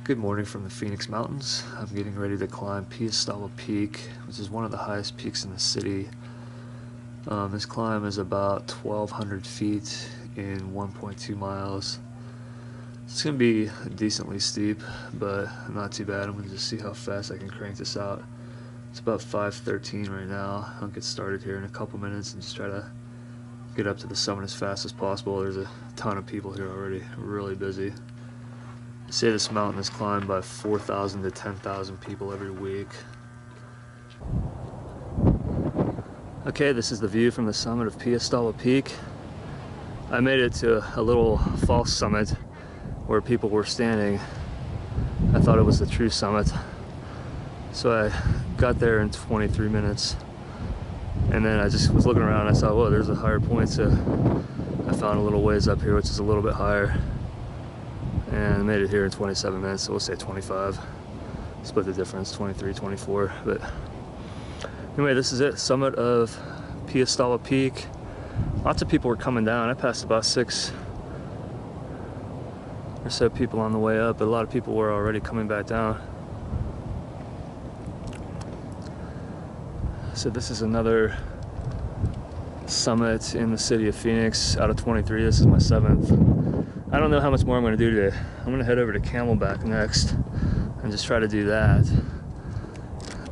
Good morning from the Phoenix Mountains. I'm getting ready to climb Piestawa Peak, which is one of the highest peaks in the city. This climb is about 1,200 feet in 1.2 miles. It's going to be decently steep, but not too bad. I'm going to just see how fast I can crank this out. It's about 5:13 right now. I'll get started here in a couple minutes and just try to get up to the summit as fast as possible. There's a ton of people here already, really busy. They say this mountain is climbed by 4,000 to 10,000 people every week. Okay, this is the view from the summit of Piestawa Peak. I made it to a little false summit where people were standing. I thought it was the true summit. So I got there in 23 minutes. And then I just was looking around and I saw, whoa, there's a higher point. So I found a little ways up here, which is a little bit higher. And I made it here in 27 minutes, so we'll say 25. Split the difference, 23, 24. But anyway, this is it, summit of Piestawa Peak. Lots of people were coming down. I passed about 6 or so people on the way up, but a lot of people were already coming back down. So this is another summit in the city of Phoenix out of 23. This is my 7th. I don't know how much more I'm going to do today. I'm going to head over to Camelback next and just try to do that.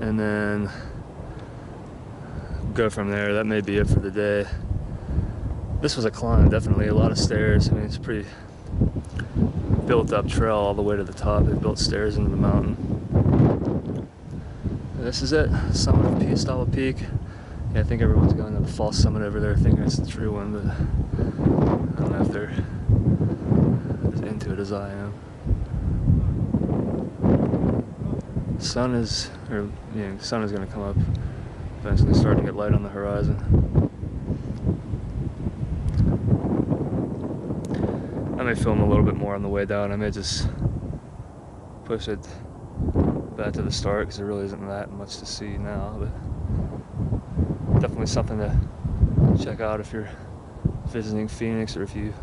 And then go from there. That may be it for the day. This was a climb, definitely. A lot of stairs. I mean, it's a pretty built up trail all the way to the top. They built stairs into the mountain. This is it, summit of Piestawa Peak. Yeah, I think everyone's going to the false summit over there thinking it's the true one, but I don't know if they're as into it as I am. The sun is going to come up eventually, starting to get light on the horizon. I may film a little bit more on the way down. I may just push it back to the start because there really isn't that much to see now, but definitely something to check out if you're visiting Phoenix, or if you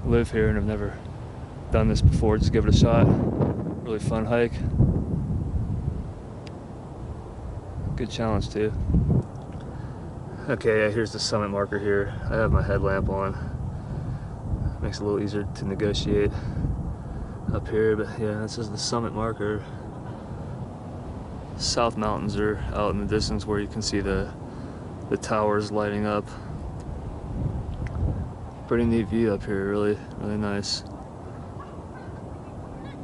live here and have never done this before. Just give it a shot. Really fun hike. Good challenge too. Okay, yeah, here's the summit marker here. I have my headlamp on. Makes it a little easier to negotiate up here, but yeah, this is the summit marker. South Mountains are out in the distance where you can see the towers lighting up. Pretty neat view up here, really nice.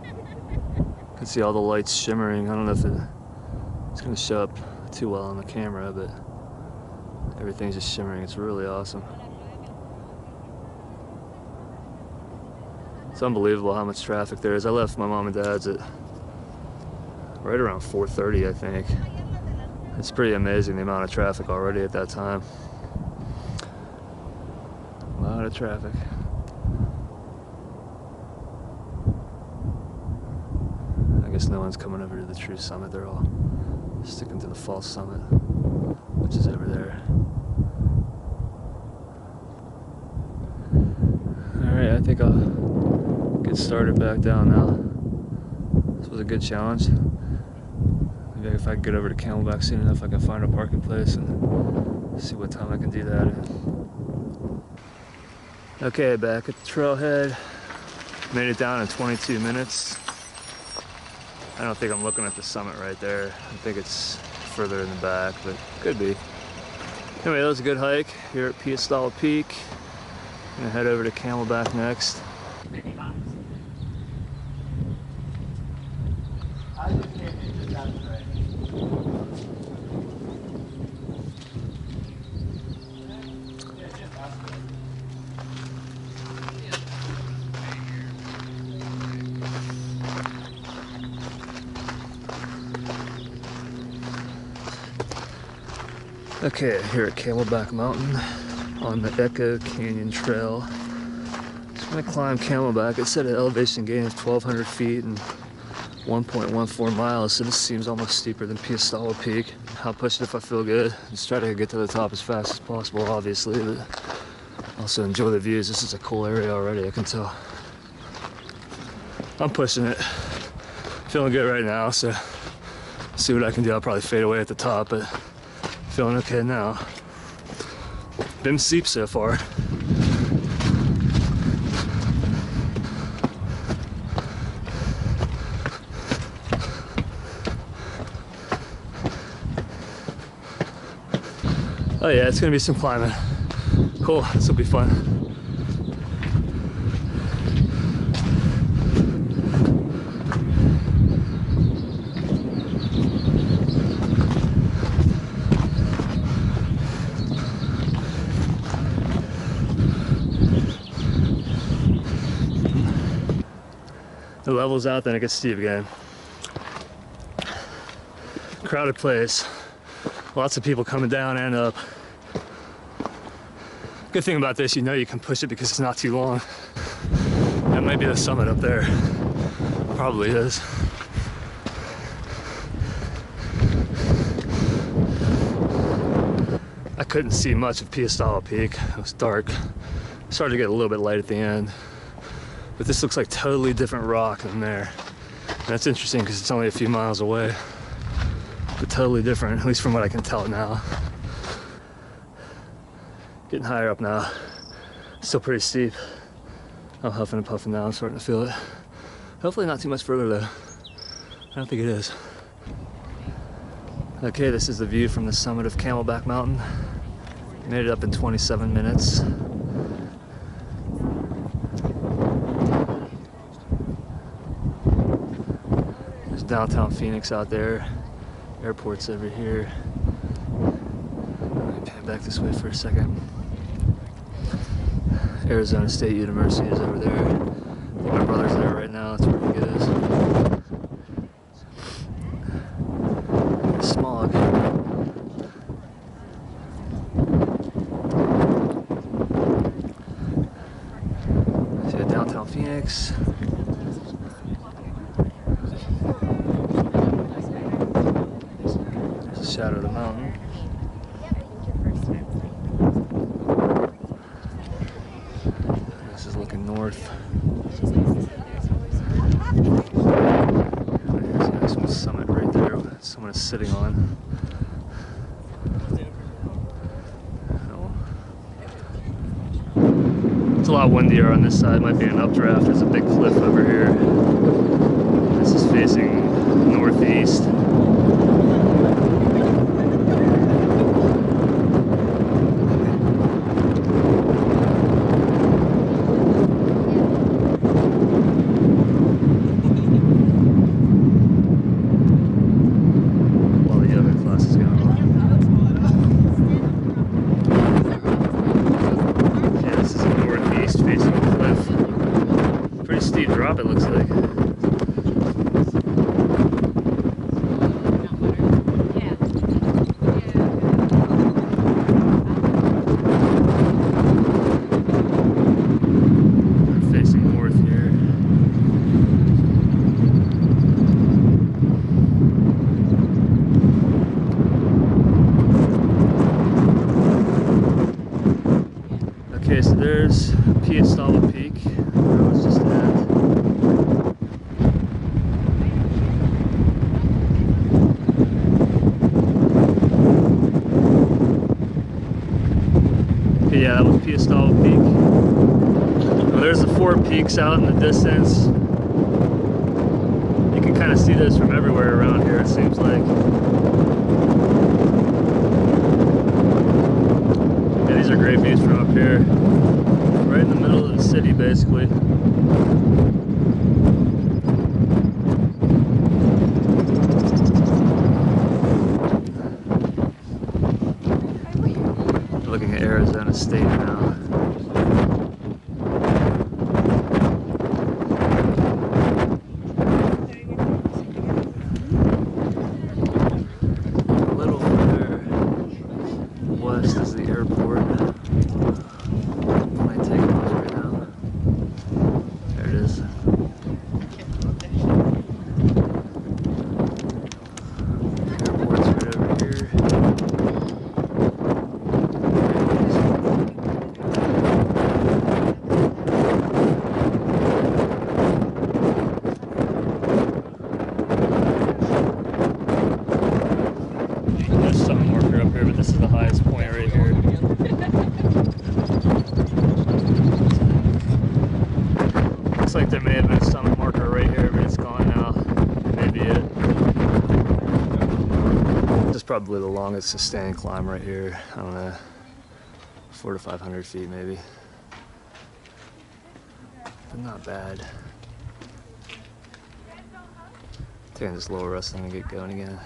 You can see all the lights shimmering. I don't know if it's going to show up too well on the camera, but everything's just shimmering. It's really awesome. It's unbelievable how much traffic there is. I left my mom and dad's at right around 4:30, I think. It's pretty amazing the amount of traffic already at that time. A lot of traffic. I guess no one's coming over to the true summit. They're all sticking to the false summit, which is over there. Alright, I think I'll get started back down now. This was a good challenge. Maybe if I can get over to Camelback soon enough, I can find a parking place and see what time I can do that in. Okay, back at the trailhead. Made it down in 22 minutes. I don't think I'm looking at the summit right there. I think it's further in the back, but could be. Anyway, that was a good hike here at Piestawa Peak. I'm gonna head over to Camelback next. Okay, here at Camelback Mountain on the Echo Canyon Trail. Just gonna climb Camelback. It said an elevation gain of 1,200 feet and 1.14 miles, so this seems almost steeper than Piestawa Peak. I'll push it if I feel good. Just try to get to the top as fast as possible, obviously, but also enjoy the views. This is a cool area already, I can tell. I'm pushing it. Feeling good right now, so see what I can do. I'll probably fade away at the top, but feeling okay now. Been steep so far. Oh yeah, it's gonna be some climbing. Cool, this will be fun. The level's out, then it gets steep again. Crowded place. Lots of people coming down and up. Good thing about this, you know you can push it because it's not too long. That might be the summit up there. Probably is. I couldn't see much of Piestawa Peak. It was dark. Started to get a little bit light at the end. But this looks like totally different rock than there. And that's interesting because it's only a few miles away. But totally different, at least from what I can tell now. Getting higher up now. Still pretty steep. I'm huffing and puffing now, I'm starting to feel it. Hopefully not too much further though. I don't think it is. Okay, this is the view from the summit of Camelback Mountain. Made it up in 27 minutes. There's downtown Phoenix out there. Airport's over here. Let me pan back this way for a second. Arizona State University is over there. I think my brother's there right now. That's where he goes. Smog. See downtown Phoenix. There's the shadow of the mountain. This is looking north. There's an actual summit right there that someone is sitting on. It's a lot windier on this side. Might be an updraft. There's a big cliff over here. This is facing northeast. While the yoga class is going on. Yeah, this is northeast facing a cliff. Pretty steep drop, it looks like. Okay, so there's Piestawa Peak, where I was just at. Okay, yeah, that was Piestawa Peak. Well, there's the 4 peaks out in the distance. You can kind of see this from everywhere around here, it seems like. Yeah, these are great views from up here. Right in the middle of the city, basically. Looking at Arizona State now. A little further west is the airport. Might take off right now. There it is. Airport's right over here. may have been a summit marker right here, but it's gone now. Maybe it. This is probably the longest sustained climb right here. I don't know, 400 to 500 feet maybe. But not bad. Taking this little rest and get going again.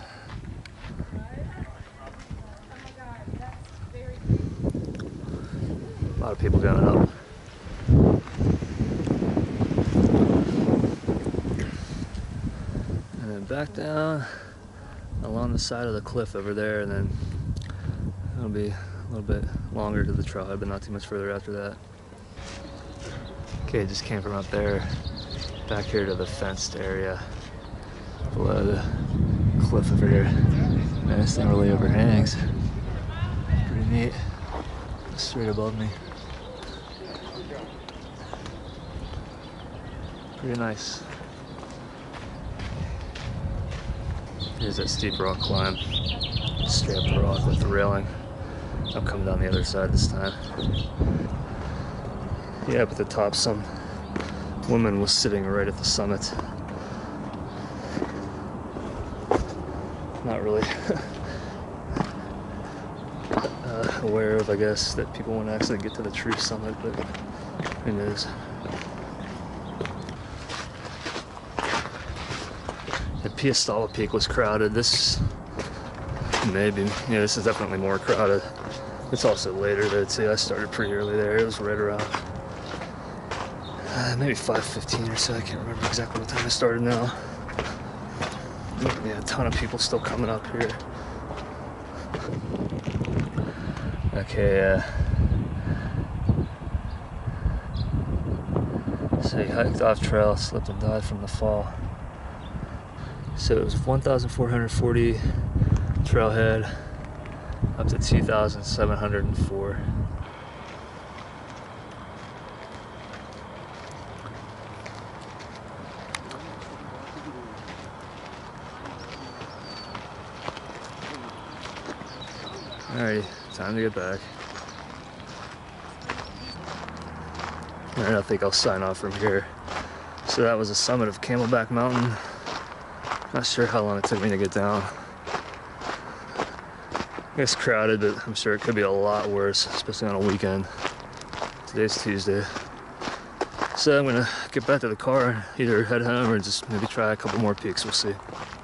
A lot of people going up. And then back down along the side of the cliff over there, and then it'll be a little bit longer to the trailhead, but not too much further after that. Okay, just came from up there back here to the fenced area below the cliff over here. Man, this thing really overhangs. Pretty neat. Straight above me. Pretty nice. Here's that steep rock climb. Straight up the rock with the railing. I'm coming down the other side this time. Yeah, up at the top, some woman was sitting right at the summit. Not really aware of, I guess, that people won't actually get to the true summit, but who knows. The Piestawa Peak was crowded. This maybe, yeah, this is definitely more crowded. It's also later though too. I started pretty early there. It was right around maybe 5:15 or so. I can't remember exactly what time I started now. Yeah, a ton of people still coming up here. Okay, so he hiked off trail, slipped and died from the fall. So it was 1,440 trailhead up to 2,704. Alrighty, time to get back. Alright, I think I'll sign off from here. So that was the summit of Camelback Mountain. Not sure how long it took me to get down. It's crowded, but I'm sure it could be a lot worse, especially on a weekend. Today's Tuesday. So I'm gonna get back to the car and either head home or just maybe try a couple more peaks, we'll see.